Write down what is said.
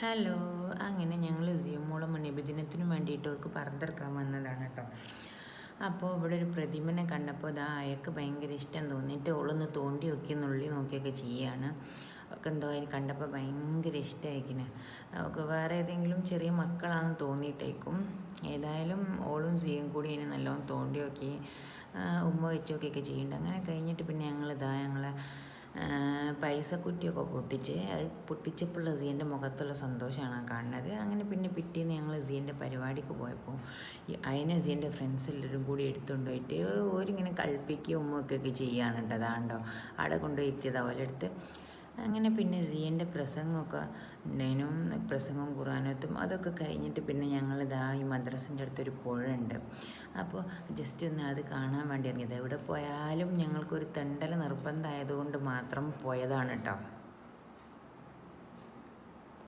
Hello. അങ്ങനെ ഞങ്ങൾ സിയമോളും നബിദിനത്തിനും വേണ്ടിയിട്ട് അവർക്ക് പറഞ്ഞെടുക്കാൻ വന്നതാണ് കേട്ടോ. അപ്പോൾ ഇവിടെ ഒരു പ്രതിമനെ കണ്ടപ്പോൾ അയാൾക്ക് ഭയങ്കര ഇഷ്ടം തോന്നിയിട്ട് ഓളൊന്ന് തോണ്ടി നോക്കി നുള്ളി നോക്കിയൊക്കെ ചെയ്യുകയാണ്. ഒക്കെ എന്തോ അതിന് കണ്ടപ്പോൾ ഭയങ്കര ഇഷ്ടമായിരിക്കണേ. അവൾക്ക് വേറെ ഏതെങ്കിലും ചെറിയ മക്കളാണെന്ന് തോന്നിയിട്ടേക്കും. ഏതായാലും ഓളും സിയും കൂടി അതിനെ നല്ലോണം തോണ്ടി നോക്കി ഉമ്മ വെച്ച് നോക്കിയൊക്കെ ചെയ്യുന്നുണ്ട്. അങ്ങനെ കഴിഞ്ഞിട്ട് പിന്നെ ഞങ്ങളെ പൈസ കുറ്റിയൊക്കെ പൊട്ടിച്ച് അത് പൊട്ടിച്ചപ്പോൾ സിയൻ്റെ മുഖത്തുള്ള സന്തോഷമാണ് കാണുന്നത്. അങ്ങനെ പിന്നെ പിറ്റേന്ന് ഞങ്ങൾ സിയൻ്റെ പരിപാടിക്ക് പോയപ്പോൾ അതിനെ സിയൻ്റെ ഫ്രണ്ട്സ് എല്ലാവരും കൂടി എടുത്തുകൊണ്ട് പോയിട്ട് ഓരിങ്ങനെ കളിപ്പിക്കുകയും ഉമ്മയൊക്കെ ചെയ്യുകയാണ് കേട്ടോ. അതാണ്ടോ അവിടെ കൊണ്ടുപോയി എത്തിയത് ഓലെടുത്ത്. അങ്ങനെ പിന്നെ സിയൻ്റെ പ്രസംഗമൊക്കെ ഉണ്ടായിരുന്നു. പ്രസംഗവും ഖുർആനത്തും അതൊക്കെ കഴിഞ്ഞിട്ട് പിന്നെ ഞങ്ങളിതാ ഈ മദ്രസിൻ്റെ അടുത്തൊരു പുഴയുണ്ട്. അപ്പോൾ ജസ്റ്റ് ഒന്ന് അത് കാണാൻ വേണ്ടി ഇറങ്ങിയത്. എവിടെ പോയാലും ഞങ്ങൾക്കൊരു തെണ്ടൽ നിർബന്ധമായതുകൊണ്ട് മാത്രം പോയതാണ് കേട്ടോ.